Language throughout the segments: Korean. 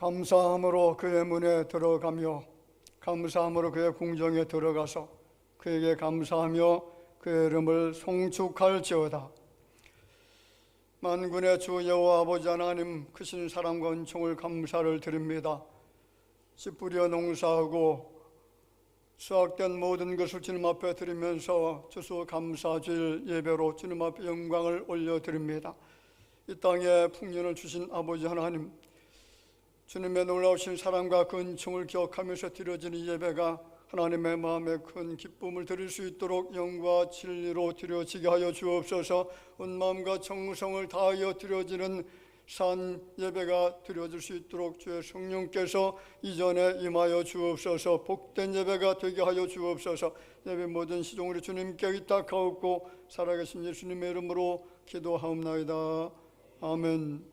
감사함으로 그의 문에 들어가며 감사함으로 그의 궁정에 들어가서 그에게 감사하며 그의 이름을 송축할지어다. 만군의 주 여호와 아버지 하나님, 크신 사랑과 은총을 감사를 드립니다. 씨 뿌려 농사하고 수확된 모든 것을 주님 앞에 드리면서 주수 감사주일 예배로 주님 앞에 영광을 올려드립니다. 이 땅에 풍년을 주신 아버지 하나님, 주님의 놀라우신 사랑과 그 은총을 기억하면서 드려지는 예배가 하나님의 마음에 큰 기쁨을 드릴 수 있도록 영과 진리로 드려지게 하여 주옵소서. 온 마음과 정성을 다하여 드려지는 산 예배가 드려질 수 있도록 주의 성령께서 이전에 임하여 주옵소서. 복된 예배가 되게 하여 주옵소서. 예배 모든 시종으로 주님께 의탁하옵고 살아계신 예수님의 이름으로 기도하옵나이다. 아멘.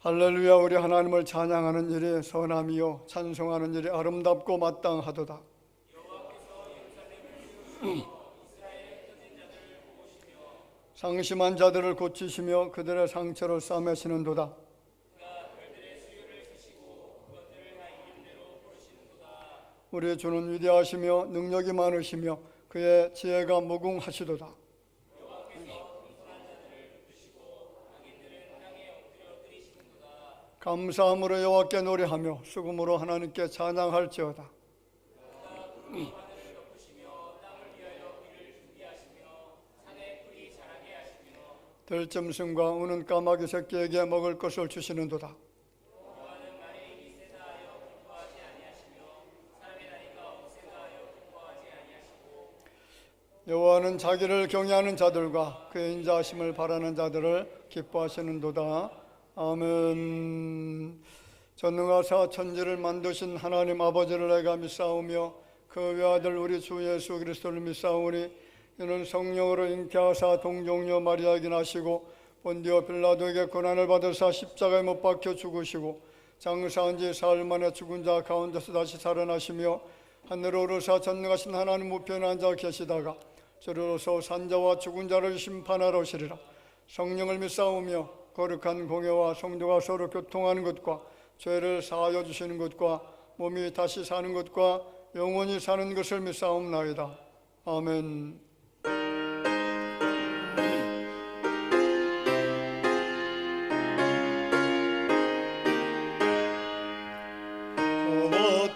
할렐루야. 우리 하나님을 찬양하는 일이 선함이요 찬송하는 일이 아름답고 마땅하도다. 상심한 자들을 고치시며 그들의 상처를 싸매시는도다. 우리 주는 위대하시며 능력이 많으시며 그의 지혜가 무궁하시도다. 감사함으로 여호와께 노래하며 수금으로 하나님께 찬양할지어다. 들짐승과 우는 까마귀 새끼에게 먹을 것을 주시는도다. 여호와는 자기를 경외하는 자들과 그의 인자하심을 바라는 자들을 기뻐하시는도다. 아멘. 전능하사 천지를 만드신 하나님 아버지를 내가 믿사오며 그 외아들 우리 주 예수 그리스도를 믿사오니 이는 성령으로 잉태하사 동정녀 마리아에게 나시고 본디오 빌라도에게 고난을 받으사 십자가에 못 박혀 죽으시고 장사한 지 사흘 만에 죽은 자 가운데서 다시 살아나시며 하늘에 오르사 전능하신 하나님 우편에 앉아 계시다가 저리로서 산자와 죽은 자를 심판하러 오시리라. 성령을 믿사오며 거룩한 공예와 성도가 서로 교통하는 것과 죄를 사하여 주시는 것과 몸이 다시 사는 것과 영원히 사는 것을 믿사옵나이다. 아멘.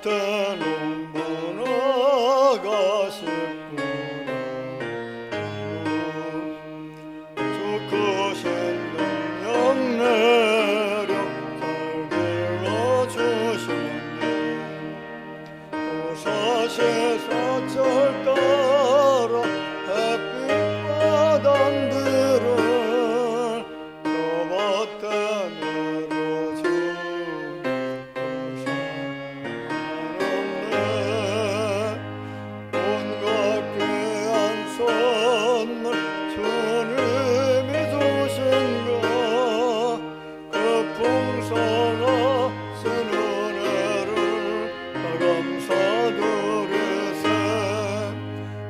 저밭에는 문화가시구나. 주 크신 능력 내려 살길로 주시네. 또 사시 사철 따라 햇빛 바람들을 저밭에 내려주네. 온갖 귀한 선물 주님이 주신 것, 그 풍성하신 은혜를 감사드리세.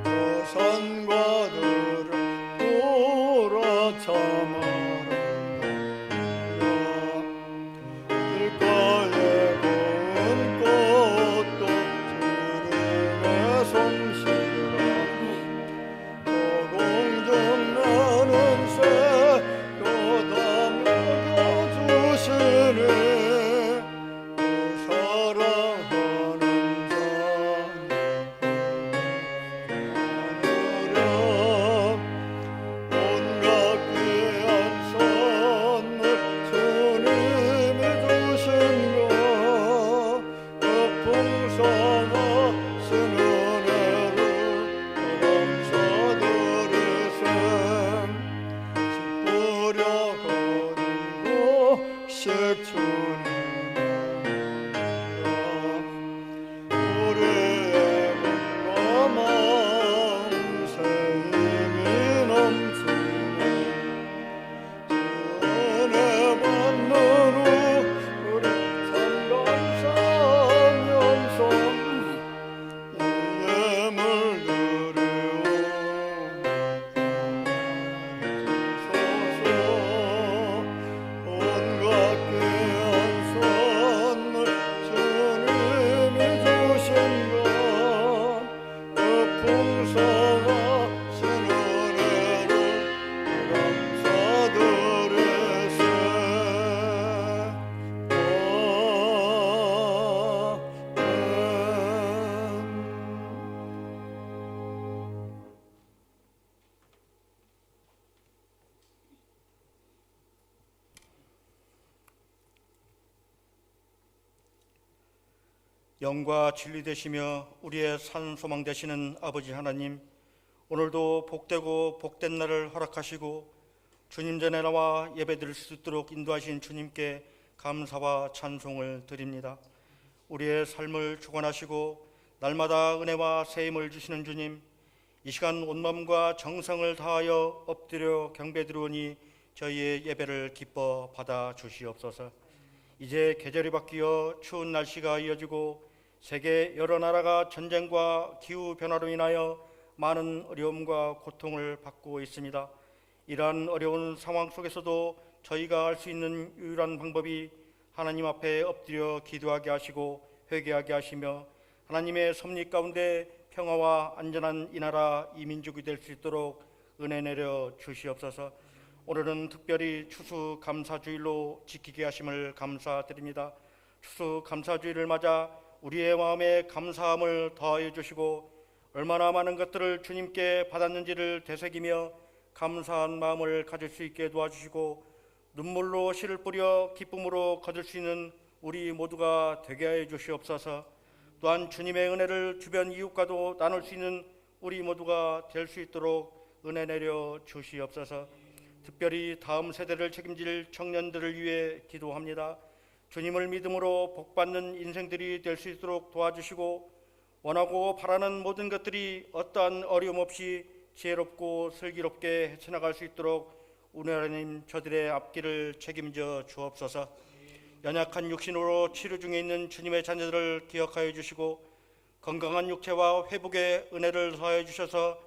그 산과 들을 돌아참아라. 길가에 고운 꽃도 주님의 솜씨라. 고공정 나는 새로 다 먹여주시네. 그 사랑하는 자녀 온갖 귀한 선물 주님이 주신 것, 그 풍성하신 은혜를 감사드리세. 씨 뿌려 거둔 곡식 주님이라. 우리의 몸과 마음 새 힘이 넘치네. 은혜 받는 우리 참 감사하면서 이 예물 드리옵소서. 온갖 귀한 선물 주님이 주신 것, 그 풍성하신 은혜를 감사드리세. 영과 진리 되시며 우리의 산 소망 되시는 아버지 하나님, 오늘도 복되고 복된 날을 허락하시고 주님 전에 나와 예배드릴 수 있도록 인도하신 주님께 감사와 찬송을 드립니다. 우리의 삶을 주관하시고 날마다 은혜와 새 힘을 주시는 주님, 이 시간 온 마음과 정성을 다하여 엎드려 경배드리오니 저희의 예배를 기뻐 받아 주시옵소서. 이제 계절이 바뀌어 추운 날씨가 이어지고 세계 여러 나라가 전쟁과 기후 변화로 인하여 많은 어려움과 고통을 받고 있습니다. 이러한 어려운 상황 속에서도 저희가 할 수 있는 유일한 방법이 하나님 앞에 엎드려 기도하게 하시고 회개하게 하시며 하나님의 섭리 가운데 평화와 안전한 이 나라 이 민족이 될 수 있도록 은혜 내려 주시옵소서. 오늘은 특별히 추수 감사주일로 지키게 하심을 감사드립니다. 추수 감사주일을 맞아 우리의 마음에 감사함을 더하여 주시고 얼마나 많은 것들을 주님께 받았는지를 되새기며 감사한 마음을 가질 수 있게 도와주시고 눈물로 씨를 뿌려 기쁨으로 거둘 수 있는 우리 모두가 되게 하여 주시옵소서. 또한 주님의 은혜를 주변 이웃과도 나눌 수 있는 우리 모두가 될 수 있도록 은혜 내려 주시옵소서. 특별히 다음 세대를 책임질 청년들을 위해 기도합니다. 주님을 믿음으로 복받는 인생들이 될 수 있도록 도와주시고 원하고 바라는 모든 것들이 어떠한 어려움 없이 지혜롭고 슬기롭게 헤쳐나갈 수 있도록 은혜 하나님 저들의 앞길을 책임져 주옵소서. 연약한 육신으로 치료 중에 있는 주님의 자녀들을 기억하여 주시고 건강한 육체와 회복의 은혜를 더하여 주셔서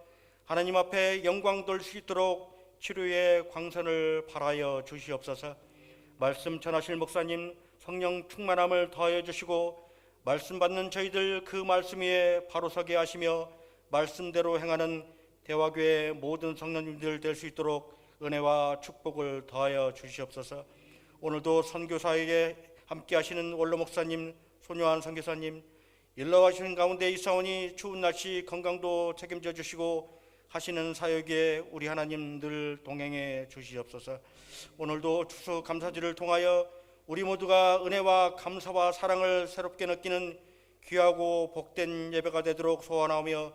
하나님 앞에 영광 돌 수 있도록 치료의 광선을 발하여 주시옵소서. 말씀 전하실 목사님 성령 충만함을 더하여 주시고 말씀 받는 저희들 그 말씀 위에 바로 서게 하시며 말씀대로 행하는 대화교회 모든 성도님들 될 수 있도록 은혜와 축복을 더하여 주시옵소서. 오늘도 선교사에게 함께 하시는 원로 목사님, 손요한 선교사님 일러 가시는 가운데 있사오니 추운 날씨 건강도 책임져 주시고 하시는 사역에 우리 하나님 늘 동행해 주시옵소서. 오늘도 추수 감사절을 통하여 우리 모두가 은혜와 감사와 사랑을 새롭게 느끼는 귀하고 복된 예배가 되도록 소원하며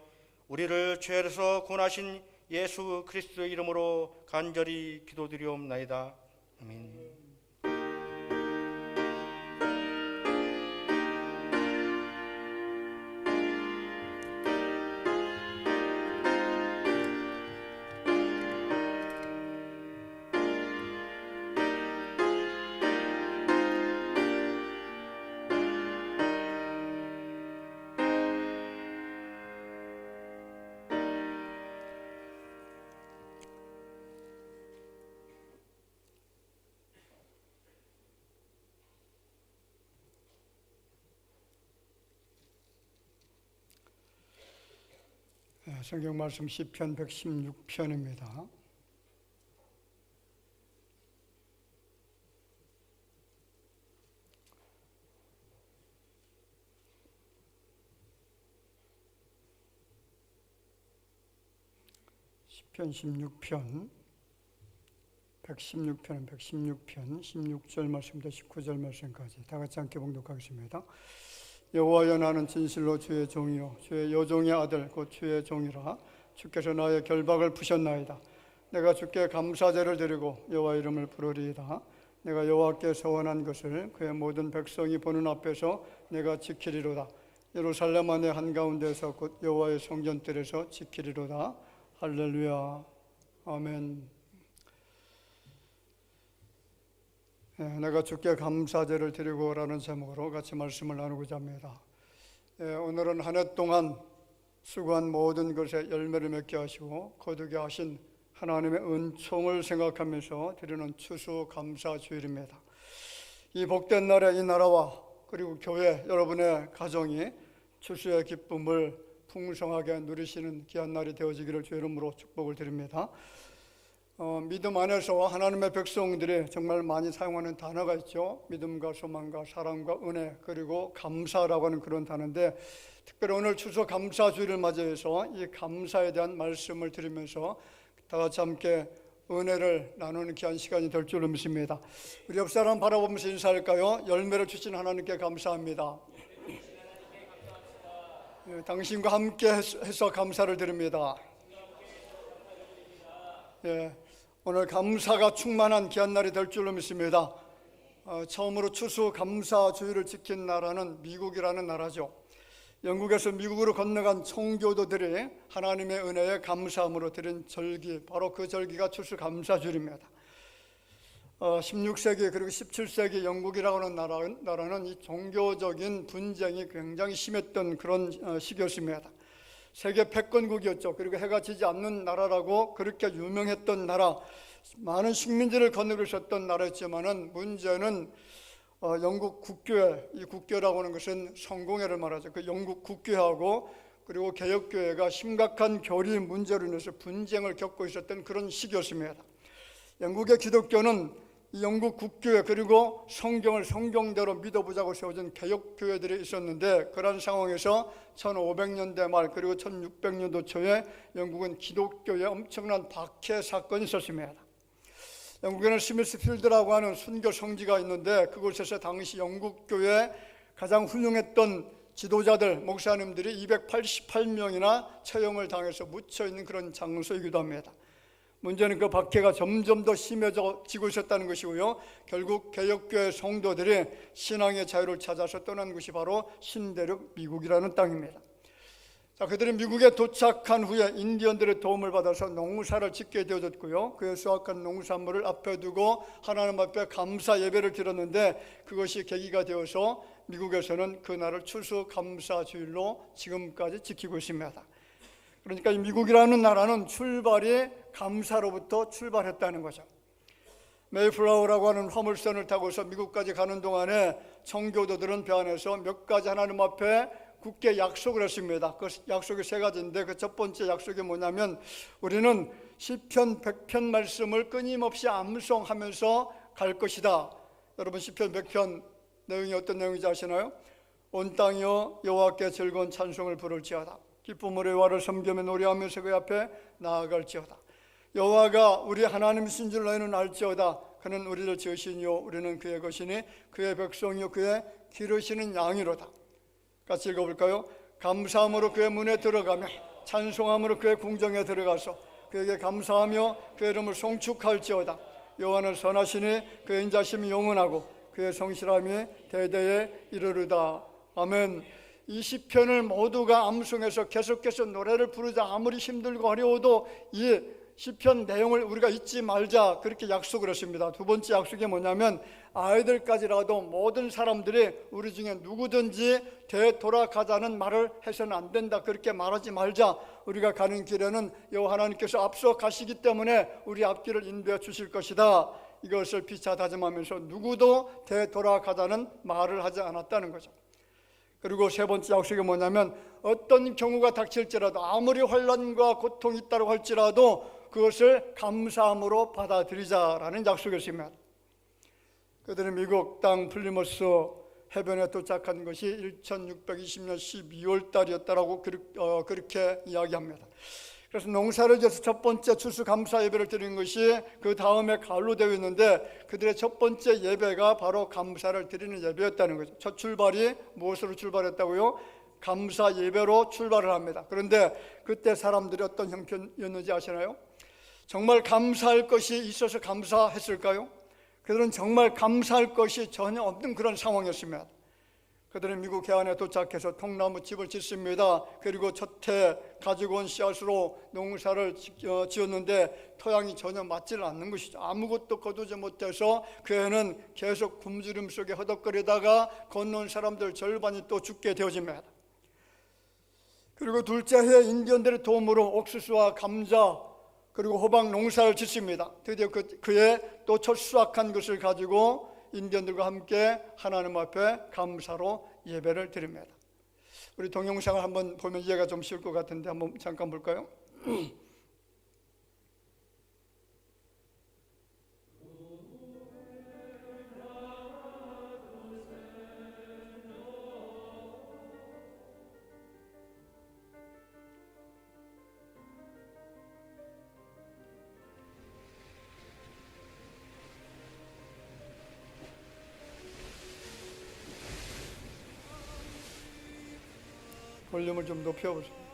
우리를 죄에서 구원하신 예수 그리스도의 이름으로 간절히 기도드리옵나이다. 아멘. 성경 말씀 시편 116편입니다. 시편 16편 116편 16절 말씀부터 19절 말씀까지 다 같이 함께 봉독하겠습니다. 여호와여 나는 진실로 주의 종이요 주의 여종의 아들 곧 주의 종이라. 주께서 나의 결박을 푸셨나이다. 내가 주께 감사제를 드리고 여호와 이름을 부르리이다. 내가 여호와께 서원한 것을 그의 모든 백성이 보는 앞에서 내가 지키리로다. 예루살렘 안의 한가운데서 곧 여호와의 성전들에서 지키리로다. 할렐루야. 아멘. 내가 주께 감사제를 드리고 라는 제목으로 같이 말씀을 나누고자 합니다. 오늘은 한 해 동안 수고한 모든 것에 열매를 맺게 하시고 거두게 하신 하나님의 은총을 생각하면서 드리는 추수감사주일입니다. 이 복된 날에 이 나라와 그리고 교회 여러분의 가정이 추수의 기쁨을 풍성하게 누리시는 귀한 날이 되어지기를 주의 이름으로 축복을 드립니다. 믿음 안에서 하나님의 백성들이 정말 많이 사용하는 단어가 있죠. 믿음과 소망과 사랑과 은혜 그리고 감사라고 하는 그런 단어인데 특별히 오늘 추수감사주일을 맞이해서 이 감사에 대한 말씀을 드리면서 다 같이 함께 은혜를 나누는 귀한 시간이 될 줄로 믿습니다. 우리 옆 사람 바라보면서 인사할까요? 열매를 주신 하나님께 감사합니다. 당신과 함께 해서 감사를 드립니다. 오늘 감사가 충만한 귀한 날이 될 줄로 믿습니다. 처음으로 추수감사주의를 지킨 나라는 미국이라는 나라죠. 영국에서 미국으로 건너간 청교도들이 하나님의 은혜에 감사함으로 드린 절기, 바로 그 절기가 추수감사주일입니다. 16세기 그리고 17세기 영국이라고 하는 나라는 이 종교적인 분쟁이 굉장히 심했던 그런 시기였습니다. 세계 패권국이었죠. 그리고 해가 지지 않는 나라라고 그렇게 유명했던 나라, 많은 식민지를 거느리고 있었던 나라였지만은 문제는 영국 국교회, 이 국교라고 하는 것은 성공회를 말하죠. 그 영국 국교회하고 그리고 개혁교회가 심각한 교리 문제로 인해서 분쟁을 겪고 있었던 그런 시기였습니다. 영국의 기독교는 이 영국 국교회 그리고 성경을 성경대로 믿어보자고 세워진 개혁교회들이 있었는데 그런 상황에서 1500년대 말 그리고 1600년도 초에 영국은 기독교에 엄청난 박해 사건이 있었습니다. 영국에는 스미스필드라고 하는 순교 성지가 있는데 그곳에서 당시 영국교회 가장 훌륭했던 지도자들, 목사님들이 288명이나 처형을 당해서 묻혀있는 그런 장소이기도 합니다. 문제는 그 박해가 점점 더 심해지고 있었다는 것이고요. 결국 개혁교회 성도들이 신앙의 자유를 찾아서 떠난 곳이 바로 신대륙 미국이라는 땅입니다. 자, 그들이 미국에 도착한 후에 인디언들의 도움을 받아서 농사를 짓게 되어졌고요. 그의 수확한 농산물을 앞에 두고 하나님 앞에 감사 예배를 드렸는데 그것이 계기가 되어서 미국에서는 그날을 추수감사주일로 지금까지 지키고 있습니다. 그러니까 이 미국이라는 나라는 출발이 감사로부터 출발했다는 거죠. 메이플라워라고 하는 화물선을 타고서 미국까지 가는 동안에 청교도들은 배 안에서 몇 가지 하나님 앞에 굳게 약속을 했습니다. 그 약속이 세 가지인데 그 첫 번째 약속이 뭐냐면 우리는 시편 100편 말씀을 끊임없이 암송하면서 갈 것이다. 여러분 시편 100편 내용이 어떤 내용인지 아시나요? 온 땅이여 여호와께 즐거운 찬송을 부를지어다. 기쁨으로 여호와를 섬기며 노래하면서 그 앞에 나아갈지어다. 여호와가 우리 하나님이신 줄 너희는 알지어다. 그는 우리를 지으시니요 우리는 그의 것이니 그의 백성이요 그의 기르시는 양이로다. 같이 읽어볼까요? 감사함으로 그의 문에 들어가며 찬송함으로 그의 궁정에 들어가서 그에게 감사하며 그의 이름을 송축할지어다. 여호와는 선하시니 그의 인자심이 영원하고 그의 성실함이 대대에 이르르다. 아멘. 이 시편을 모두가 암송해서 계속해서 노래를 부르자. 아무리 힘들고 어려워도 이 시편 내용을 우리가 잊지 말자, 그렇게 약속을 했습니다. 두 번째 약속이 뭐냐면 아이들까지라도 모든 사람들이 우리 중에 누구든지 되돌아가자는 말을 해서는 안 된다, 그렇게 말하지 말자. 우리가 가는 길에는 여호와 하나님께서 앞서 가시기 때문에 우리 앞길을 인도해 주실 것이다. 이것을 피차 다짐하면서 누구도 되돌아가자는 말을 하지 않았다는 거죠. 그리고 세 번째 약속이 뭐냐면 어떤 경우가 닥칠지라도 아무리 환난과 고통이 있다고 할지라도 그것을 감사함으로 받아들이자라는 약속이었습니다. 그들은 미국 땅 플리머스 해변에 도착한 것이 1620년 12월 달이었다라고 그렇게 이야기합니다. 그래서 농사를 지어서 첫 번째 추수감사 예배를 드리는 것이 그 다음에 가을로 되어 있는데 그들의 첫 번째 예배가 바로 감사를 드리는 예배였다는 거죠. 첫 출발이 무엇으로 출발했다고요? 감사 예배로 출발을 합니다. 그런데 그때 사람들이 어떤 형편이었는지 아시나요? 정말 감사할 것이 있어서 감사했을까요? 그들은 정말 감사할 것이 전혀 없는 그런 상황이었습니다. 그들은 미국 해안에 도착해서 통나무 집을 짓습니다. 그리고 첫해 가지고 온 씨앗으로 농사를 지었는데 토양이 전혀 맞지를 않는 것이죠. 아무것도 거두지 못해서 그 해는 계속 굶주림 속에 허덕거리다가 건너온 사람들 절반이 또 죽게 되어집니다. 그리고 둘째 해 인디언들의 도움으로 옥수수와 감자 그리고 호박 농사를 짓습니다. 드디어 그해 또 첫 수확한 것을 가지고 인디언들과 함께 하나님 앞에 감사로 예배를 드립니다. 우리 동영상을 한번 보면 이해가 좀 쉬울 것 같은데 한번 잠깐 볼까요? 볼륨을 좀 높여보세요.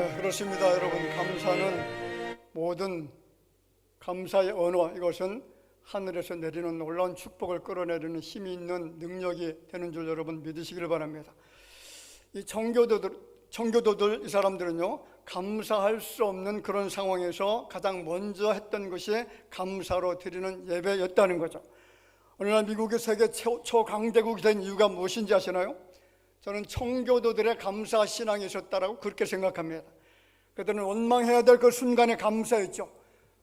네, 그렇습니다. 여러분, 감사는 모든 감사의 언어, 이것은 하늘에서 내리는 놀라운 축복을 끌어내리는 힘이 있는 능력이 되는 줄 여러분 믿으시길 바랍니다. 이 청교도들 이 사람들은요, 감사할 수 없는 그런 상황에서 가장 먼저 했던 것이 감사로 드리는 예배였다는 거죠. 오늘날 미국이 세계 초강대국이 된 이유가 무엇인지 아시나요? 저는 청교도들의 감사 신앙이 있었다라고 그렇게 생각합니다. 그들은 원망해야 될 그 순간에 감사했죠.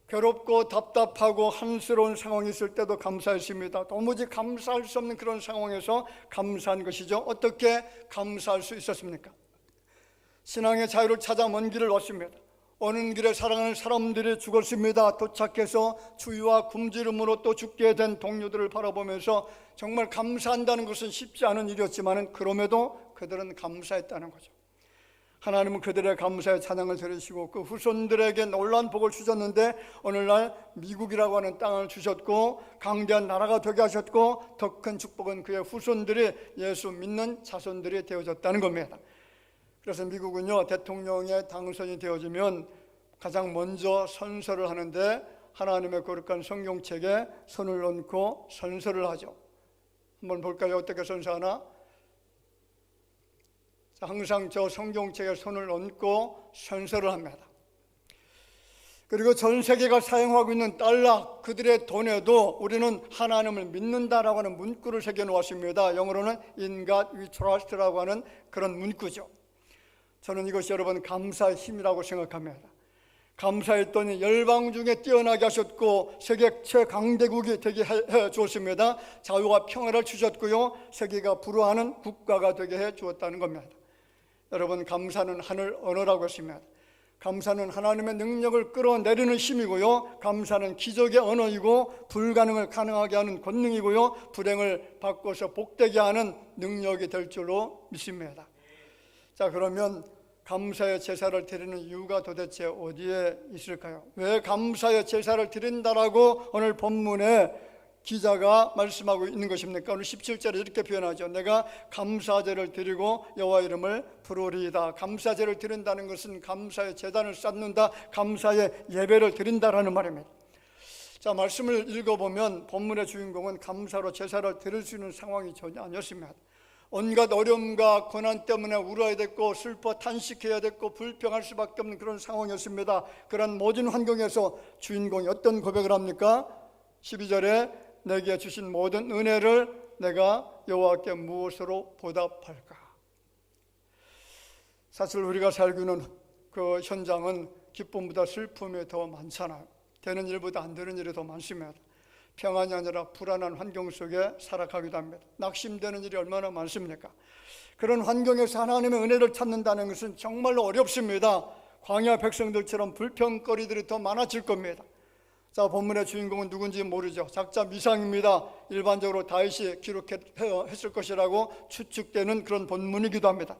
괴롭고 답답하고 한스러운 상황이 있을 때도 감사했습니다. 도무지 감사할 수 없는 그런 상황에서 감사한 것이죠. 어떻게 감사할 수 있었습니까? 신앙의 자유를 찾아 먼 길을 왔습니다. 오는 길에 사랑하는 사람들이 죽었습니다. 도착해서 주의와 굶주림으로 또 죽게 된 동료들을 바라보면서 정말 감사한다는 것은 쉽지 않은 일이었지만 그럼에도 그들은 감사했다는 거죠. 하나님은 그들의 감사의 찬양을 들으시고 그 후손들에게 놀라운 복을 주셨는데 오늘날 미국이라고 하는 땅을 주셨고 강대한 나라가 되게 하셨고 더 큰 축복은 그의 후손들이 예수 믿는 자손들이 되어졌다는 겁니다. 그래서 미국은요, 대통령에 당선이 되어지면 가장 먼저 선서를 하는데 하나님의 거룩한 성경책에 손을 얹고 선서를 하죠. 한번 볼까요? 어떻게 선서하나? 항상 저 성경책에 손을 얹고 선서를 합니다. 그리고 전 세계가 사용하고 있는 달러, 그들의 돈에도 우리는 하나님을 믿는다라고 하는 문구를 새겨 놓았습니다. 영어로는 In God we trust라고 하는 그런 문구죠. 저는 이것이 여러분 감사의 힘이라고 생각합니다. 감사했더니 열방 중에 뛰어나게 하셨고 세계 최강대국이 되게 해 주었습니다. 자유와 평화를 주셨고요, 세계가 부러워하는 국가가 되게 해 주었다는 겁니다. 여러분, 감사는 하늘 언어라고 했습니다. 감사는 하나님의 능력을 끌어내리는 힘이고요, 감사는 기적의 언어이고 불가능을 가능하게 하는 권능이고요, 불행을 바꿔서 복되게 하는 능력이 될 줄로 믿습니다. 자, 그러면 감사의 제사를 드리는 이유가 도대체 어디에 있을까요? 왜 감사의 제사를 드린다라고 오늘 본문에 기자가 말씀하고 있는 것입니까? 오늘 17절에 이렇게 표현하죠. 내가 감사제를 드리고 여호와 이름을 부르리이다. 감사제를 드린다는 것은 감사의 제단을 쌓는다, 감사의 예배를 드린다라는 말입니다. 자, 말씀을 읽어보면 본문의 주인공은 감사로 제사를 드릴 수 있는 상황이 전혀 아니었습니다. 온갖 어려움과 고난 때문에 울어야 됐고 슬퍼 탄식해야 됐고 불평할 수밖에 없는 그런 상황이었습니다. 그런 모든 환경에서 주인공이 어떤 고백을 합니까? 12절에 내게 주신 모든 은혜를 내가 여호와께 무엇으로 보답할까? 사실 우리가 살고 있는 그 현장은 기쁨보다 슬픔이 더 많잖아요. 되는 일보다 안 되는 일이 더 많습니다. 평안이 아니라 불안한 환경 속에 살아가기도 합니다. 낙심되는 일이 얼마나 많습니까? 그런 환경에서 하나님의 은혜를 찾는다는 것은 정말로 어렵습니다. 광야 백성들처럼 불평거리들이 더 많아질 겁니다. 자, 본문의 주인공은 누군지 모르죠. 작자 미상입니다. 일반적으로 다윗이 기록했을 것이라고 추측되는 그런 본문이기도 합니다.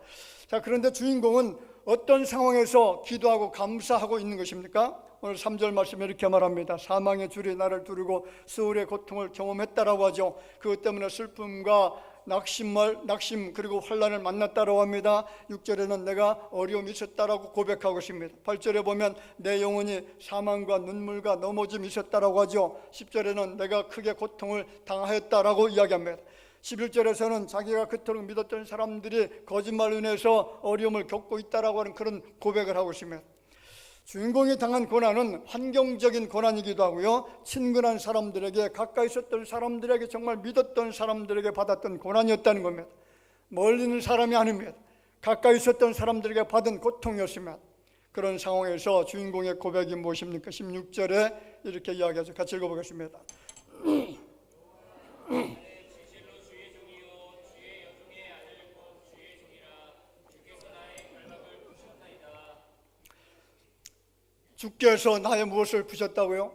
자, 그런데 주인공은 어떤 상황에서 기도하고 감사하고 있는 것입니까? 오늘 3절 말씀에 이렇게 말합니다. 사망의 줄이 나를 두르고 수월의 고통을 경험했다라고 하죠. 그것 때문에 슬픔과 낙심 그리고 환난을 만났다라고 합니다. 6절에는 내가 어려움이 있었다라고 고백하고 있습니다. 8절에 보면 내 영혼이 사망과 눈물과 넘어짐이 있었다라고 하죠. 10절에는 내가 크게 고통을 당하였다라고 이야기합니다. 11절에서는 자기가 그토록 믿었던 사람들이 거짓말로 인해서 어려움을 겪고 있다라고 하는 그런 고백을 하고 있습니다. 주인공이 당한 고난은 환경적인 고난이기도 하고요, 친근한 사람들에게, 가까이 있었던 사람들에게, 정말 믿었던 사람들에게 받았던 고난이었다는 겁니다. 멀리 있는 사람이 아닙니다. 가까이 있었던 사람들에게 받은 고통이었습니다. 그런 상황에서 주인공의 고백이 무엇입니까? 16절에 이렇게 이야기하죠. 같이 읽어보겠습니다. 주께서 나의 무엇을 푸셨다고요?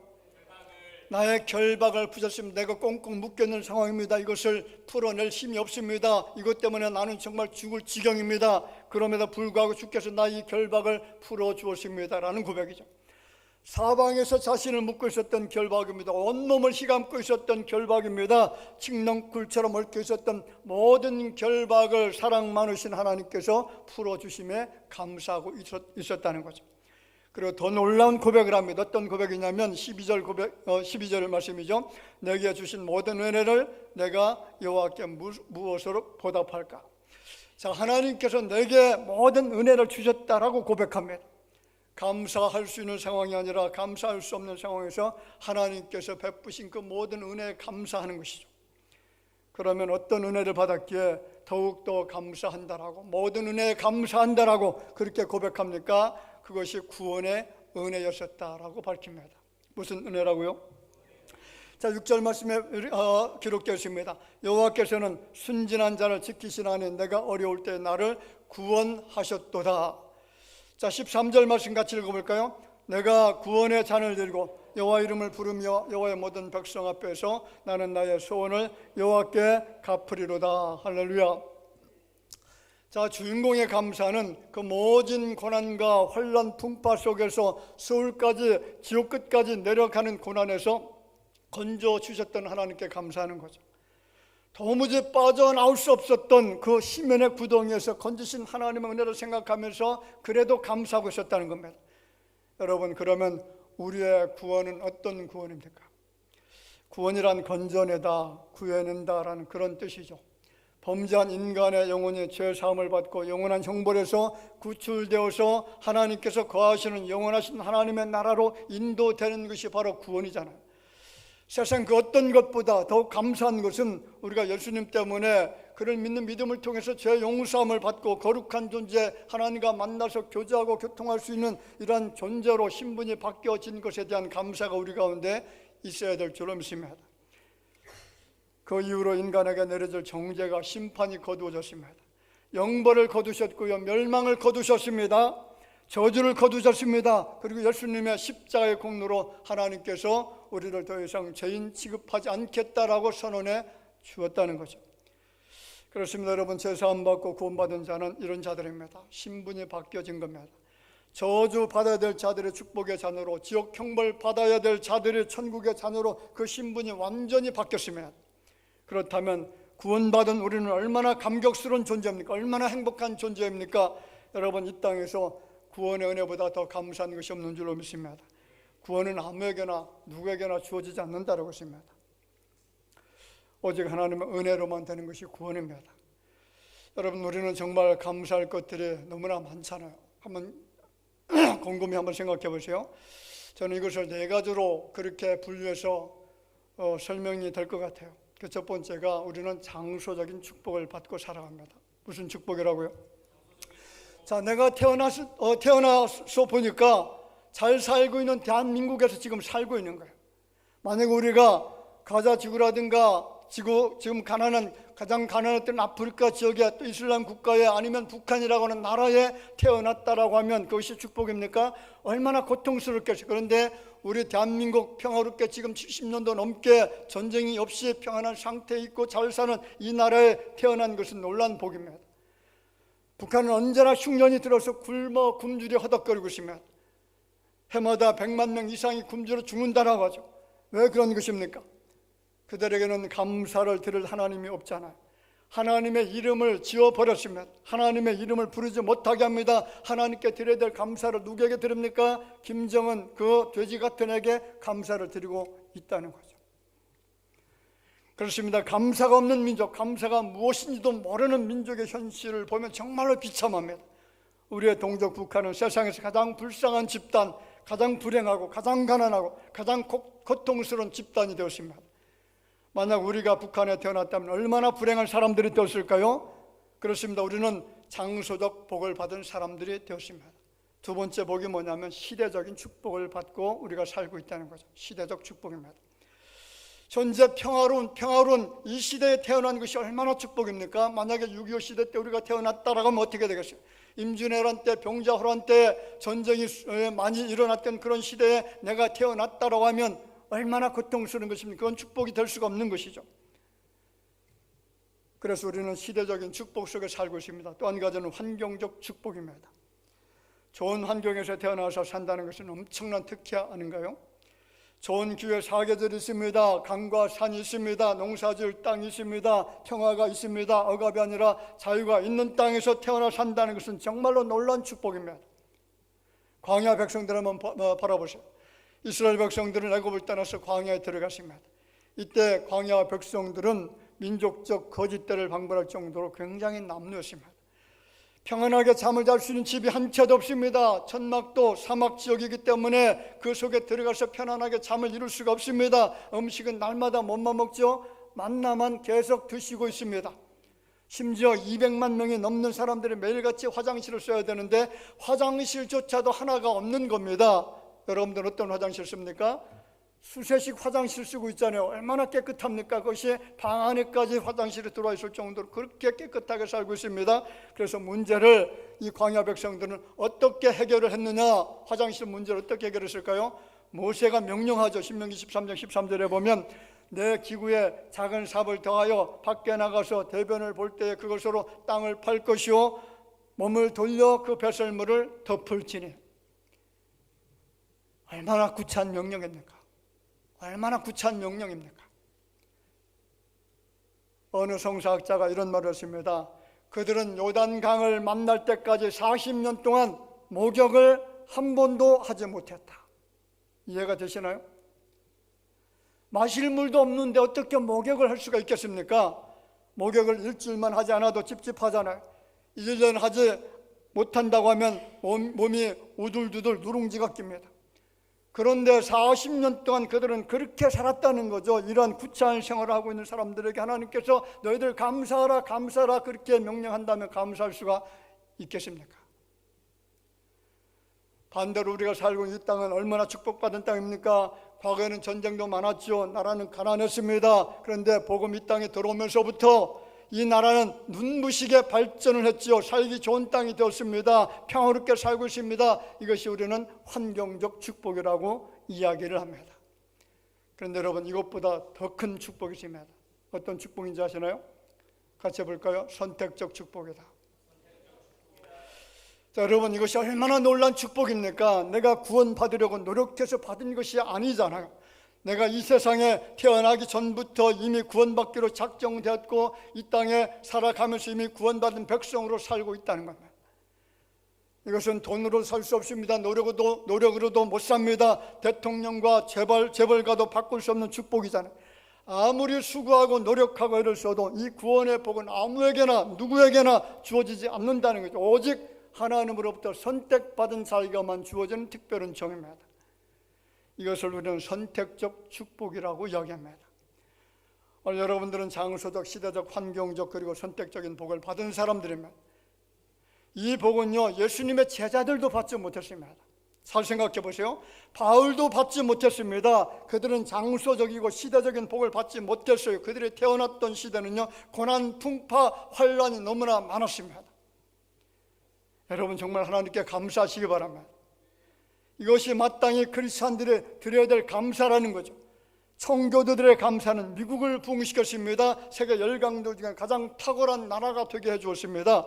나의 결박을 푸셨습니다. 내가 꽁꽁 묶여있는 상황입니다. 이것을 풀어낼 힘이 없습니다. 이것 때문에 나는 정말 죽을 지경입니다. 그럼에도 불구하고 주께서 나의 결박을 풀어주었습니다 라는 고백이죠. 사방에서 자신을 묶고 있었던 결박입니다. 온몸을 휘감고 있었던 결박입니다. 칡렁굴처럼 얽혀 있었던 모든 결박을 사랑 많으신 하나님께서 풀어주심에 감사하고 있었다는 거죠. 그리고 더 놀라운 고백을 합니다. 어떤 고백이냐면 12절 말씀이죠. 내게 주신 모든 은혜를 내가 여호와께 무엇으로 보답할까? 자, 하나님께서 내게 모든 은혜를 주셨다라고 고백합니다. 감사할 수 있는 상황이 아니라 감사할 수 없는 상황에서 하나님께서 베푸신 그 모든 은혜에 감사하는 것이죠. 그러면 어떤 은혜를 받았기에 더욱더 감사한다라고, 모든 은혜에 감사한다라고 그렇게 고백합니까? 그것이 구원의 은혜였었다라고 밝힙니다. 무슨 은혜라고요? 자, 6절 말씀에 기록되어 있습니다. 여호와께서는 순진한 자를 지키시나니 내가 어려울 때 나를 구원하셨도다. 자, 13절 말씀 같이 읽어볼까요? 내가 구원의 잔을 들고 여호와 이름을 부르며 여호와의 모든 백성 앞에서 나는 나의 소원을 여호와께 갚으리로다. 할렐루야. 자, 주인공의 감사는 그 모진 고난과 환난 풍파 속에서 서울까지 지옥 끝까지 내려가는 고난에서 건져 주셨던 하나님께 감사하는 거죠. 도무지 빠져나올 수 없었던 그 시면의 구덩이에서 건지신 하나님의 은혜를 생각하면서 그래도 감사하고 있었다는 겁니다. 여러분, 그러면 우리의 구원은 어떤 구원입니까? 구원이란 건져내다, 구해낸다라는 그런 뜻이죠. 범죄한 인간의 영혼이 죄 사함을 받고 영원한 형벌에서 구출되어서 하나님께서 거하시는 영원하신 하나님의 나라로 인도되는 것이 바로 구원이잖아요. 세상 그 어떤 것보다 더욱 감사한 것은 우리가 예수님 때문에 그를 믿는 믿음을 통해서 죄 용서함을 받고 거룩한 존재 하나님과 만나서 교제하고 교통할 수 있는 이러한 존재로 신분이 바뀌어진 것에 대한 감사가 우리 가운데 있어야 될 줄로 믿습니다. 그 이후로 인간에게 내려질 정죄가 심판이 거두어졌습니다. 영벌을 거두셨고요, 멸망을 거두셨습니다. 저주를 거두셨습니다. 그리고 예수님의 십자가의 공로로 하나님께서 우리를 더 이상 죄인 취급하지 않겠다라고 선언해 주었다는 거죠. 그렇습니다. 여러분, 죄사함 받고 구원받은 자는 이런 자들입니다. 신분이 바뀌어진 겁니다. 저주 받아야 될 자들의 축복의 자녀로, 지옥 형벌 받아야 될 자들의 천국의 자녀로 그 신분이 완전히 바뀌었습니다. 그렇다면 구원받은 우리는 얼마나 감격스러운 존재입니까? 얼마나 행복한 존재입니까? 여러분, 이 땅에서 구원의 은혜보다 더 감사한 것이 없는 줄로 믿습니다. 구원은 아무에게나 누구에게나 주어지지 않는다라고 했습니다. 오직 하나님의 은혜로만 되는 것이 구원입니다. 여러분, 우리는 정말 감사할 것들이 너무나 많잖아요. 한번 곰곰이 한번 생각해 보세요. 저는 이것을 네 가지로 그렇게 분류해서 설명이 될 것 같아요. 그 첫 번째가 우리는 장소적인 축복을 받고 살아갑니다. 무슨 축복이라고요? 자, 내가 태어나서 보니까 잘 살고 있는 대한민국에서 지금 살고 있는 거예요. 만약 우리가 가자 지구라든가 지금 가장 가난했던 아프리카 지역에 또 이슬람 국가에 아니면 북한이라고 하는 나라에 태어났다라고 하면 그것이 축복입니까? 얼마나 고통스럽겠어요. 그런데 우리 대한민국 평화롭게 지금 70년도 넘게 전쟁이 없이 평안한 상태에 있고 잘 사는 이 나라에 태어난 것은 놀라운 복입니다. 북한은 언제나 흉년이 들어서 굶어 굶주려 허덕거리고 있으면 해마다 100만 명 이상이 굶주려 죽는다라고 하죠. 왜 그런 것입니까? 그들에게는 감사를 드릴 하나님이 없잖아요. 하나님의 이름을 지워버렸으면 하나님의 이름을 부르지 못하게 합니다. 하나님께 드려야 될 감사를 누구에게 드립니까? 김정은 그 돼지 같은 에게 감사를 드리고 있다는 거죠. 그렇습니다. 감사가 없는 민족, 감사가 무엇인지도 모르는 민족의 현실을 보면 정말로 비참합니다. 우리의 동족 북한은 세상에서 가장 불쌍한 집단, 가장 불행하고 가장 가난하고 가장 고통스러운 집단이 되었습니다. 만약 우리가 북한에 태어났다면 얼마나 불행한 사람들이 되었을까요? 그렇습니다. 우리는 장소적 복을 받은 사람들이 되었습니다. 두 번째 복이 뭐냐면 시대적인 축복을 받고 우리가 살고 있다는 거죠. 시대적 축복입니다. 현재 평화로운 이 시대에 태어난 것이 얼마나 축복입니까? 만약에 6.25 시대 때 우리가 태어났다라고 하면 어떻게 되겠어요? 임진왜란 때, 병자호란 때 전쟁이 많이 일어났던 그런 시대에 내가 태어났다라고 하면 얼마나 고통스러운 것입니까? 그건 축복이 될 수가 없는 것이죠. 그래서 우리는 시대적인 축복 속에 살고 있습니다. 또 한 가지는 환경적 축복입니다. 좋은 환경에서 태어나서 산다는 것은 엄청난 특혜 아닌가요? 좋은 기회 사계절이 있습니다. 강과 산이 있습니다. 농사지을 땅이 있습니다. 평화가 있습니다. 억압이 아니라 자유가 있는 땅에서 태어나 산다는 것은 정말로 놀라운 축복입니다. 광야 백성들 한번 바라보세요. 이스라엘 백성들은 애굽을 떠나서 광야에 들어갔습니다. 이때 광야 백성들은 민족적 거짓대를 방불할 정도로 굉장히 남루했습니다. 평안하게 잠을 잘 수 있는 집이 한 채도 없습니다. 천막도 사막 지역이기 때문에 그 속에 들어가서 편안하게 잠을 이룰 수가 없습니다. 음식은 날마다 뭔만 먹죠? 만나만 계속 드시고 있습니다. 심지어 200만 명이 넘는 사람들이 매일같이 화장실을 써야 되는데 화장실조차도 하나가 없는 겁니다. 여러분들 어떤 화장실 씁니까? 수세식 화장실 쓰고 있잖아요. 얼마나 깨끗합니까? 그것이 방 안에까지 화장실이 들어와 있을 정도로 그렇게 깨끗하게 살고 있습니다. 그래서 문제를 이 광야 백성들은 어떻게 해결을 했느냐? 화장실 문제를 어떻게 해결했을까요? 모세가 명령하죠. 신명기 13장 13절에 보면 내 기구에 작은 삽을 더하여 밖에 나가서 대변을 볼 때에 그것으로 땅을 팔 것이요 몸을 돌려 그 배설물을 덮을지니. 얼마나 구차한 명령입니까? 얼마나 구차한 명령입니까? 어느 성사학자가 이런 말을 했습니다. 그들은 요단강을 만날 때까지 40년 동안 목욕을 한 번도 하지 못했다. 이해가 되시나요? 마실 물도 없는데 어떻게 목욕을 할 수가 있겠습니까? 목욕을 일주일만 하지 않아도 찝찝하잖아요. 1년 하지 못한다고 하면 몸이 우둘두둘 누룽지가 낍니다. 그런데 40년 동안 그들은 그렇게 살았다는 거죠. 이러한 구차한 생활을 하고 있는 사람들에게 하나님께서 너희들 감사하라 감사하라 그렇게 명령한다면 감사할 수가 있겠습니까? 반대로 우리가 살고 있는 이 땅은 얼마나 축복받은 땅입니까? 과거에는 전쟁도 많았죠. 나라는 가난했습니다. 그런데 복음 이 땅에 들어오면서부터 이 나라는 눈부시게 발전을 했죠. 살기 좋은 땅이 되었습니다. 평화롭게 살고 있습니다. 이것이 우리는 환경적 축복이라고 이야기를 합니다. 그런데 여러분 이것보다 더 큰 축복이 있습니다. 어떤 축복인지 아시나요? 같이 해볼까요? 선택적 축복이다. 자, 여러분 이것이 얼마나 놀라운 축복입니까? 내가 구원받으려고 노력해서 받은 것이 아니잖아요. 내가 이 세상에 태어나기 전부터 이미 구원받기로 작정되었고 이 땅에 살아가면서 이미 구원받은 백성으로 살고 있다는 겁니다. 이것은 돈으로 살 수 없습니다. 노력으로도 못 삽니다. 대통령과 재벌가도 바꿀 수 없는 축복이잖아요. 아무리 수고하고 노력하고 애를 써도 이 구원의 복은 아무에게나 누구에게나 주어지지 않는다는 거죠. 오직 하나님으로부터 선택받은 자에게만 주어지는 특별한 정입니다. 이것을 우리는 선택적 축복이라고 이야기합니다. 오늘 여러분들은 장소적, 시대적, 환경적 그리고 선택적인 복을 받은 사람들입니다. 이 복은요 예수님의 제자들도 받지 못했습니다. 잘 생각해 보세요. 바울도 받지 못했습니다. 그들은 장소적이고 시대적인 복을 받지 못했어요. 그들이 태어났던 시대는요 고난, 풍파, 환란이 너무나 많았습니다. 여러분 정말 하나님께 감사하시기 바랍니다. 이것이 마땅히 크리스찬들이 드려야 될 감사라는 거죠. 청교도들의 감사는 미국을 부흥시켰습니다. 세계 열강도 중에 가장 탁월한 나라가 되게 해주었습니다.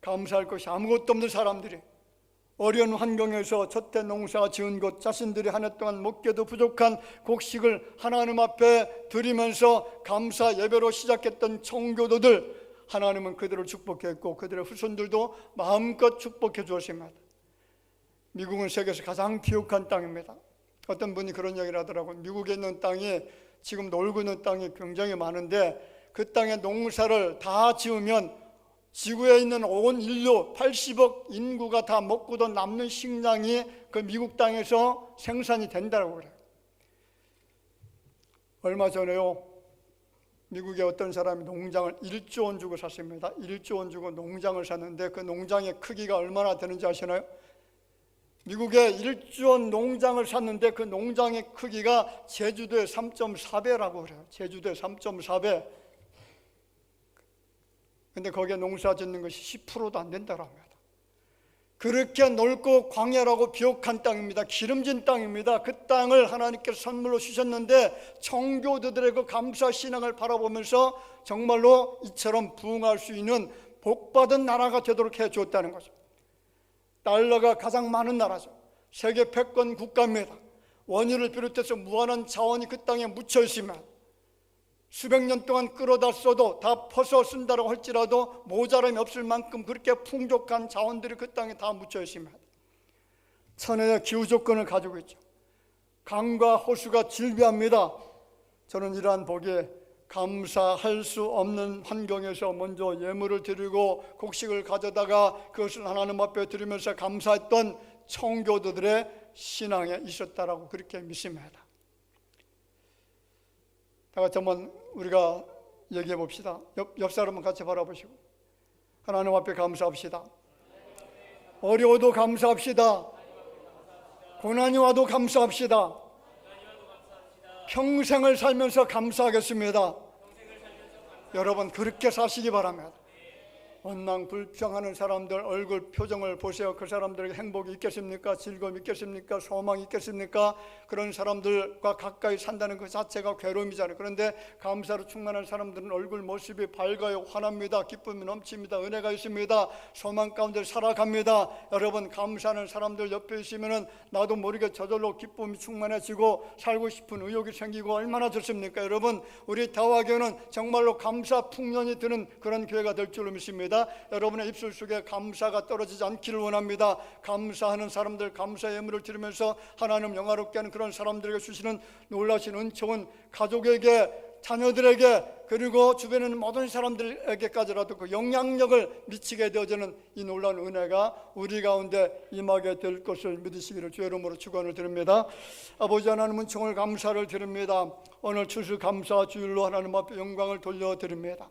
감사할 것이 아무것도 없는 사람들이 어려운 환경에서 첫해 농사 지은 것 자신들이 한 해 동안 먹기도 부족한 곡식을 하나님 앞에 드리면서 감사 예배로 시작했던 청교도들, 하나님은 그들을 축복했고 그들의 후손들도 마음껏 축복해 주었습니다. 미국은 세계에서 가장 비옥한 땅입니다. 어떤 분이 그런 이야기를 하더라고요. 미국에 있는 땅이 지금 놀고 있는 땅이 굉장히 많은데 그 땅에 농사를 다 지으면 지구에 있는 온 인류 80억 인구가 다 먹고도 남는 식량이 그 미국 땅에서 생산이 된다고 그래요. 얼마 전에요 미국의 어떤 사람이 농장을 1조 원 주고 샀습니다. 1조 원 주고 농장을 샀는데 그 농장의 크기가 얼마나 되는지 아시나요? 미국에 1조 원 농장을 샀는데 그 농장의 크기가 제주도의 3.4배라고 그래요. 제주도의 3.4배. 근데 거기에 농사 짓는 것이 10%도 안 된다고 합니다. 그렇게 넓고 광야라고 비옥한 땅입니다. 기름진 땅입니다. 그 땅을 하나님께서 선물로 주셨는데 청교도들의 그 감사 신앙을 바라보면서 정말로 이처럼 부흥할 수 있는 복받은 나라가 되도록 해주었다는 것입니다. 달러가 가장 많은 나라죠. 세계 패권 국가입니다. 원유를 비롯해서 무한한 자원이 그 땅에 묻혀 있으면 수백 년 동안 끌어다 써도 다 퍼서 쓴다고 할지라도 모자람이 없을 만큼 그렇게 풍족한 자원들이 그 땅에 다 묻혀 있습니다. 천혜의 기후 조건을 가지고 있죠. 강과 호수가 질비합니다. 저는 이러한 복에 감사할 수 없는 환경에서 먼저 예물을 드리고 곡식을 가져다가 그것을 하나님 앞에 드리면서 감사했던 청교도들의 신앙에 있었다라고 그렇게 믿습니다. 다 같이 한번 우리가 얘기해 봅시다. 옆 사람은 같이 바라보시고 하나님 앞에 감사합시다. 어려워도 감사합시다. 고난이 와도 감사합시다. 평생을 살면서 감사하겠습니다. 여러분 그렇게 사시기 바랍니다. 원망 불평하는 사람들 얼굴 표정을 보세요. 그 사람들에게 행복이 있겠습니까? 즐거움이 있겠습니까? 소망이 있겠습니까? 그런 사람들과 가까이 산다는 그 자체가 괴로움이잖아요. 그런데 감사로 충만한 사람들은 얼굴 모습이 밝아요. 환합니다. 기쁨이 넘칩니다. 은혜가 있습니다. 소망 가운데 살아갑니다. 여러분 감사하는 사람들 옆에 있으면 나도 모르게 저절로 기쁨이 충만해지고 살고 싶은 의욕이 생기고 얼마나 좋습니까? 여러분 우리 다화교회는 정말로 감사 풍년이 드는 그런 교회가 될 줄로 믿습니다. 여러분의 입술 속에 감사가 떨어지지 않기를 원합니다. 감사하는 사람들, 감사 예물을 드리면서 하나님 영화롭게 하는 그런 사람들에게 주시는 놀라신 은총은 가족에게, 자녀들에게, 그리고 주변에 있는 모든 사람들에게까지라도 그 영향력을 미치게 되어지는 이 놀라운 은혜가 우리 가운데 임하게 될 것을 믿으시기를 주의 이름으로 축원을 드립니다. 아버지 하나님 은총을 감사를 드립니다. 오늘 추수감사 주일로 하나님 앞에 영광을 돌려드립니다.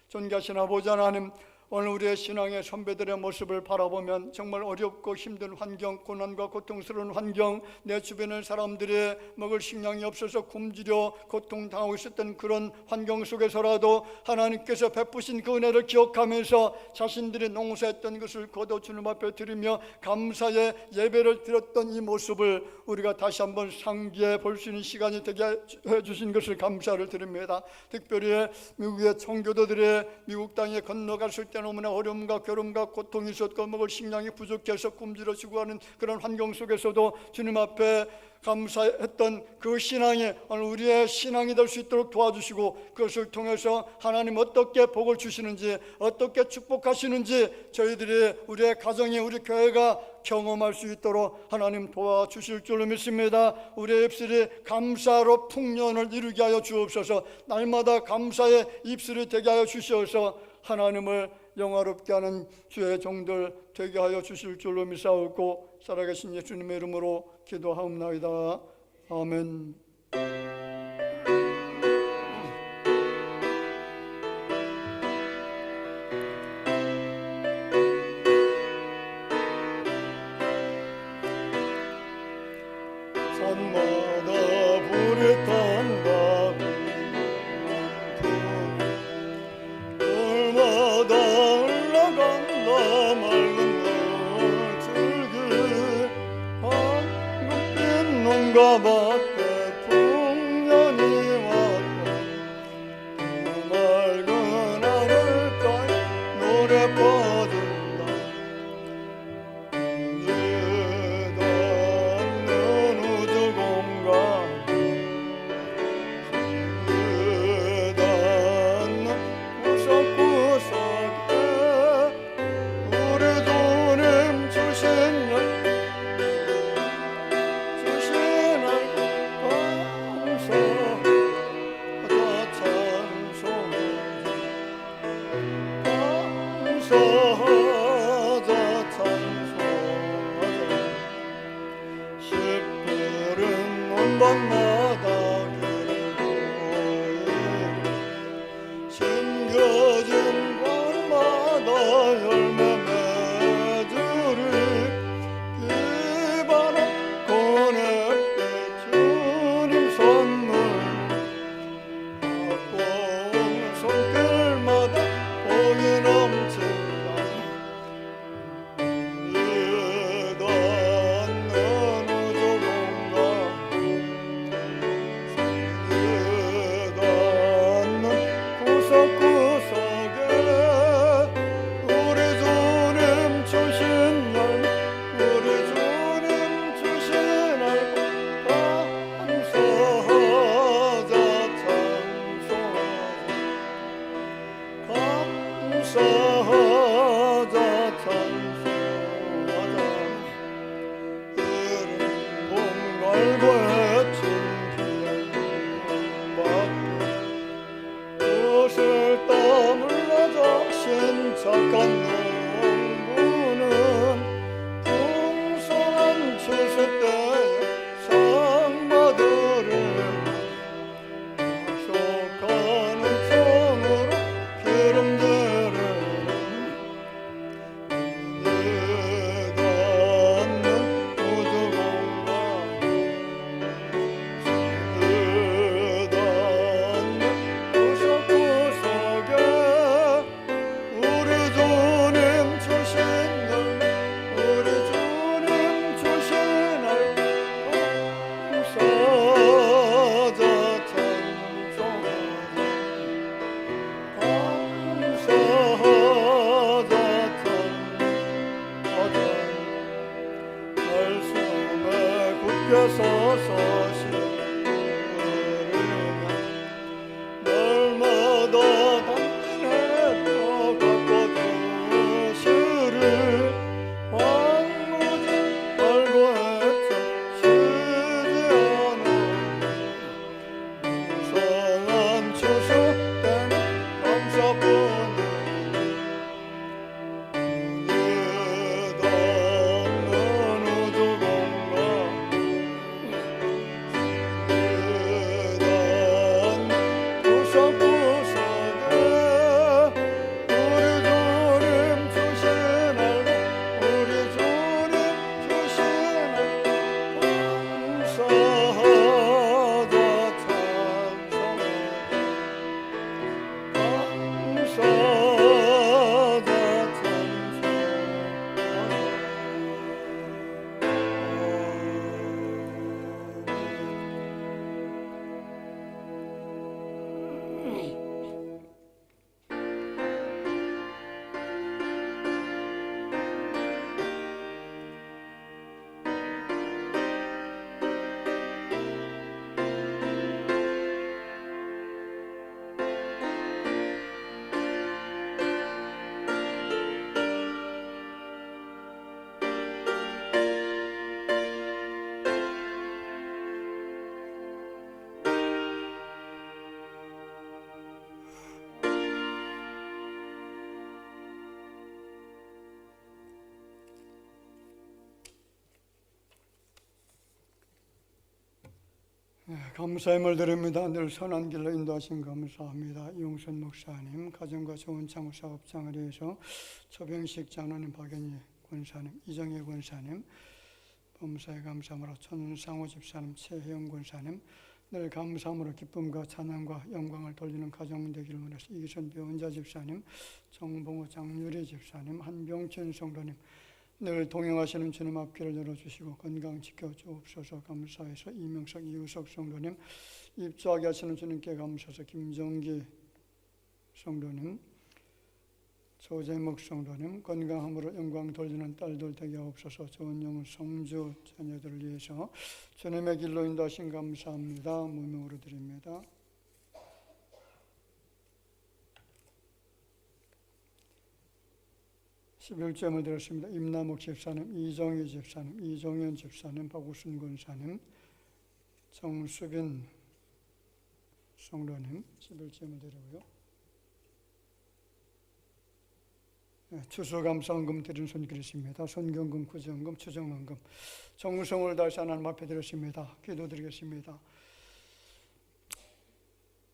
존귀하신 아버지 하나님, 오늘 우리의 신앙의 선배들의 모습을 바라보면 정말 어렵고 힘든 환경, 고난과 고통스러운 환경, 내 주변의 사람들이 먹을 식량이 없어서 굶주려 고통당하고 있었던 그런 환경 속에서라도 하나님께서 베푸신 그 은혜를 기억하면서 자신들이 농사했던 것을 거둬 주님 앞에 드리며 감사의 예배를 드렸던 이 모습을 우리가 다시 한번 상기해 볼 수 있는 시간이 되게 해주신 것을 감사를 드립니다. 특별히 미국의 청교도들이 미국 땅에 건너갔을 때 너무나 어려움과 괴로움과 고통이 있었고 먹을 식량이 부족해서 굶주려 죽어가는 그런 환경 속에서도 주님 앞에 감사했던 그 신앙이 오늘 우리의 신앙이 될 수 있도록 도와주시고 그것을 통해서 하나님 어떻게 복을 주시는지, 어떻게 축복하시는지 저희들이 우리의 가정이, 우리 교회가 경험할 수 있도록 하나님 도와주실 줄로 믿습니다. 우리의 입술이 감사로 풍년을 이루게 하여 주옵소서. 날마다 감사의 입술이 되게 하여 주시어서 하나님을 영화롭게 하는 주의 종들 되게 하여 주실 줄로 믿사옵고 살아계신 예수님의 이름으로 기도하옵나이다. 아멘. 산마다 불이 탄다고 돌마다 흘러간다 맑은 노줄기 황금빛 농가 밭에 풍년이 왔다 그 맑은 하늘가에 노래 퍼진다 닿는 우주 공간 닿는 구석구석에 우리 주님 주신 주께 서서 날마다 당신의 뼈 갖고 도시를 왕무지 알고 헤쳐 쉬지 않아 무성한 추수된 감사뿐 감사함을 드립니다. 늘 선한 길로 인도하신 감사합니다. 이용선 목사님, 가정과 좋은 창호 사업장을 위해서 초병식 장로님, 박연희 권사님, 이정혜 권사님, 범사에 감사함으로 천상호 집사님, 최혜영 권사님, 늘 감사함으로 기쁨과 찬양과 영광을 돌리는 가정 되기를 원해서 이기선 배원자 집사님, 정봉호 장유리 집사님, 한병천 성도님, 늘 동행하시는 주님 앞길을 열어주시고 건강 지켜주옵소서. 감사해서 이명석 이우석 성도님, 입주하게 하시는 주님께 감사해서 김정기 성도님, 조재목 성도님, 건강함으로 영광 돌리는 딸들 되게 하옵소서. 좋은 영혼 성주 자녀들을 위해서 주님의 길로 인도하신 감사합니다. 무명으로 드립니다. 십일점을 드렸습니다. 임남욱 집사님, 이정희 집사님, 이종현 집사님, 박우순 권사님, 정수빈 성도님 11점을 드리고요. 추수감사원금 드리는 손길이 있습니다. 손경금, 구정금, 추정원금, 정성을 다해서 하나님 앞에 드렸습니다. 기도드리겠습니다.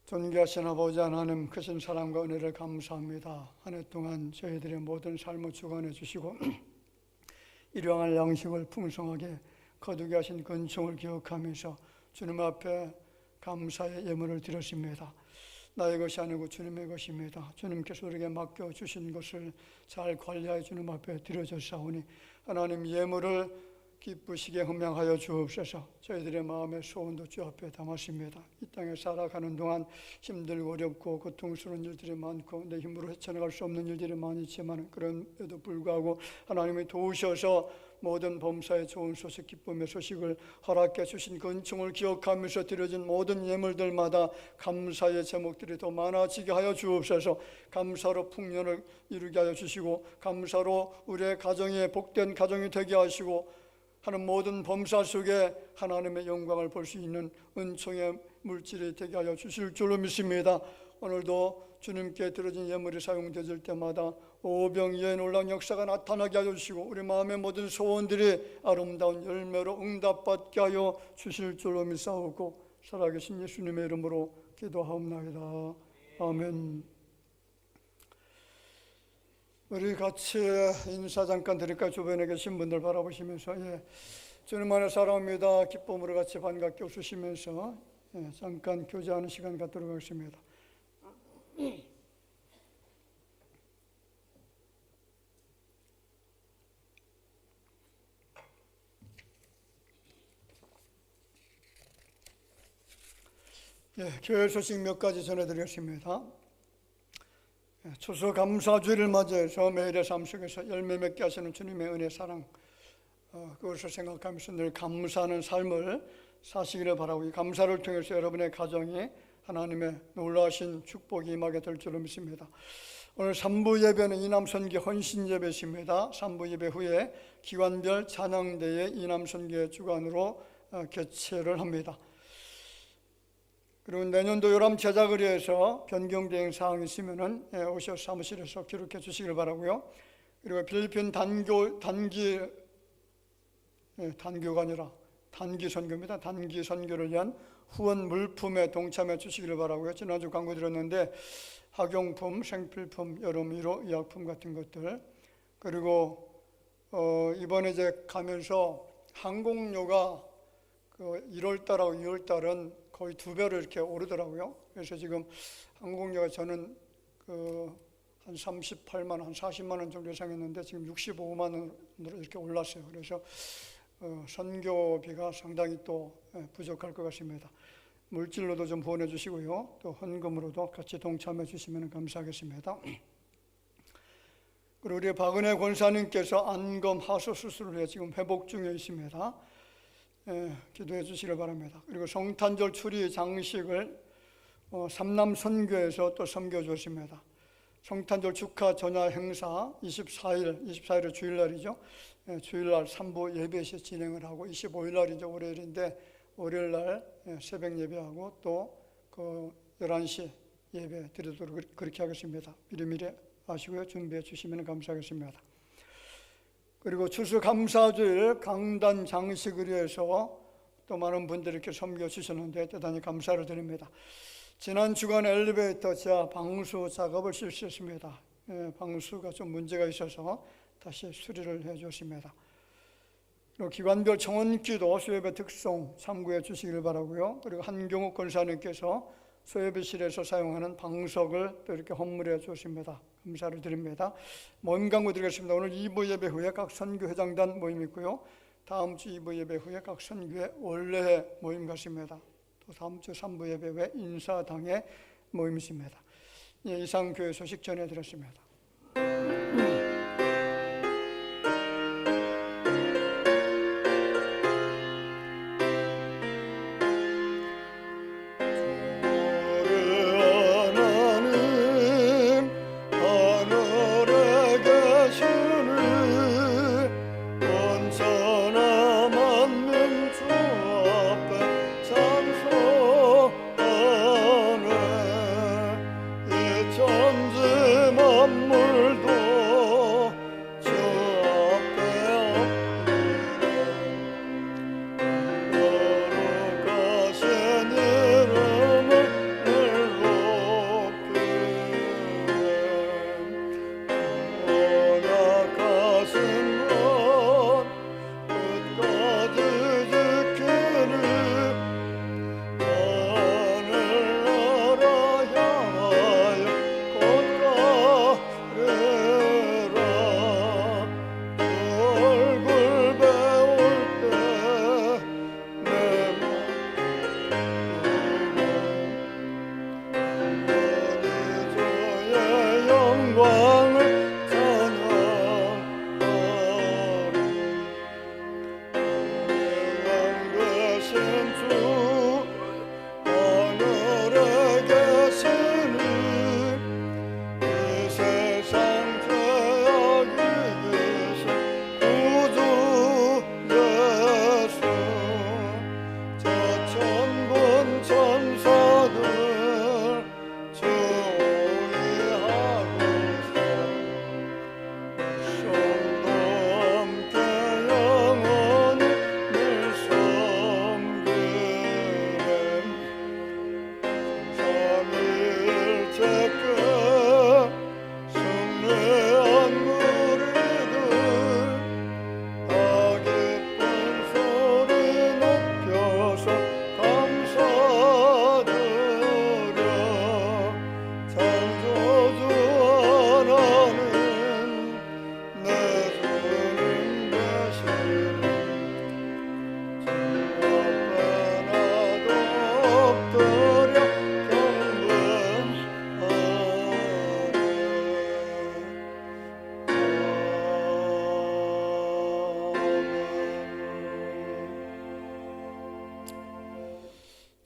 존귀하신 아버지 하나님, 크신 사랑과 은혜를 감사합니다. 한 해 동안 저희들의 모든 삶을 주관해 주시고 일용할 양식을 풍성하게 거두게 하신 근총을 기억하면서 주님 앞에 감사의 예물을 드렸습니다. 나의 것이 아니고 주님의 것입니다. 주님께서 우리에게 맡겨주신 것을 잘 관리하여 주님 앞에 드려졌사오니 하나님 예물을 기쁘시게 흠양하여 주옵소서. 저희들의 마음의 소원도 주 앞에 담았습니다. 이 땅에 살아가는 동안 힘들고 어렵고 고통스러운 일들이 많고 내 힘으로 헤쳐나갈 수 없는 일들이 많이 있지만 그럼에도 불구하고 하나님이 도우셔서 모든 범사의 좋은 소식, 기쁨의 소식을 허락해 주신 근총을 기억하면서 드려진 모든 예물들마다 감사의 제목들이 더 많아지게 하여 주옵소서. 감사로 풍년을 이루게 하여 주시고 감사로 우리의 가정이 복된 가정이 되게 하시고 하는 모든 범사 속에 하나님의 영광을 볼 수 있는 은총의 물질이 되게 하여 주실 줄로 믿습니다. 오늘도 주님께 드려진 예물이 사용되질 때마다 오병이어의 놀라운 역사가 나타나게 하여 주시고 우리 마음의 모든 소원들이 아름다운 열매로 응답받게 하여 주실 줄로 믿사오고 살아계신 예수님의 이름으로 기도하옵나이다. 아멘. 우리 같이 인사 잠깐 드릴까요? 주변에 계신 분들 바라보시면서 주님 안에 사랑합니다. 기쁨으로 같이 반갑게 웃으시면서 잠깐 교제하는 시간 갖도록 하겠습니다. 교회 소식 몇 가지 전해드리겠습니다. 추수감사주의를 맞이해서 매일의 삶 속에서 열매 맺게 하시는 주님의 은혜 사랑 그것을 생각하면서 늘 감사하는 삶을 사시기를 바라고, 이 감사를 통해서 여러분의 가정이 하나님의 놀라우신 축복이 임하게 될 줄로 믿습니다. 오늘 3부 예배는 이남선교 헌신 예배십니다. 3부 예배 후에 기관별 찬양대회 이남선교 주관으로 개최를 합니다. 그리고 내년도 요람 제작을 위해서 변경대행 사항이 있으면은 오셔서 사무실에서 기록해 주시길 바라고요. 그리고 필리핀 단교가 아니라 단기 선교입니다. 단기 선교를 위한 후원 물품에 동참해 주시기를 바라고요. 지난주 광고 드렸는데 학용품, 생필품, 여름위로 의약품 같은 것들, 그리고 이번에 이제 가면서 항공료가 1월달하고 2월달은 거의 2배로 이렇게 오르더라고요. 그래서 지금 항공료가 저는 한 38만, 한 40만 원 정도 예상했는데 지금 65만 원으로 이렇게 올랐어요. 그래서 선교비가 상당히 또 부족할 것 같습니다. 물질로도 좀 후원해 주시고요. 또 헌금으로도 같이 동참해 주시면 감사하겠습니다. 그리고 우리 박은혜 권사님께서 안검 하수 수술을 해 지금 회복 중에 있습니다. 기도해 주시길 바랍니다. 그리고 성탄절 추리 장식을 삼남 선교에서 또 섬겨 주십니다. 성탄절 축하 전야 행사 24일은 주일날이죠. 주일날 3부 예배시 진행을 하고 25일날 이제 월요일인데 월요일날 새벽 예배하고 또 11시 예배 드리도록 그렇게 하겠습니다. 미리미리 아시고요. 준비해 주시면 감사하겠습니다. 그리고 추수감사주일 강단 장식을 위해서 또 많은 분들이 이렇게 섬겨 주셨는데 대단히 감사를 드립니다. 지난 주간 엘리베이터 지하 방수 작업을 실시했습니다. 방수가 좀 문제가 있어서 다시 수리를 해 주십니다. 그리고 기관별 청원기도 소예배 특송 참고해 주시길 바라고요. 그리고 한경욱 권사님께서 소예배실에서 사용하는 방석을 또 이렇게 헌물해 주십니다. 감사를 드립니다. 모임 광고 드리겠습니다. 오늘 2부 예배 후에 각 선교회장단 모임 있고요. 다음 주 2부 예배 후에 각 선교회 원래회 모임 같습니다. 또 다음 주 3부 예배 후에 인사당의 모임이 있습니다. 이상 교회 소식 전해드렸습니다. 천지 만물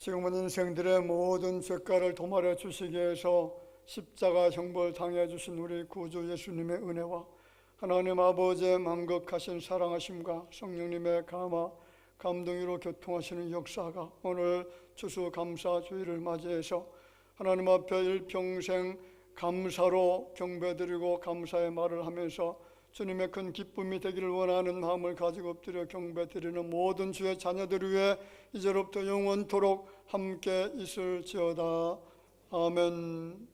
지금은 인생들의 모든 죄가를 도말해 주시기 위해서 십자가 형벌 당해 주신 우리 구주 예수님의 은혜와 하나님 아버지의 만극하신 사랑하심과 성령님의 감화 감동으로 교통하시는 역사가 오늘 추수감사주의를 맞이해서 하나님 앞에 일평생 감사로 경배드리고 감사의 말을 하면서 주님의 큰 기쁨이 되기를 원하는 마음을 가지고 엎드려 경배드리는 모든 주의 자녀들 위해 이제로부터 영원토록 함께 있을지어다. 아멘.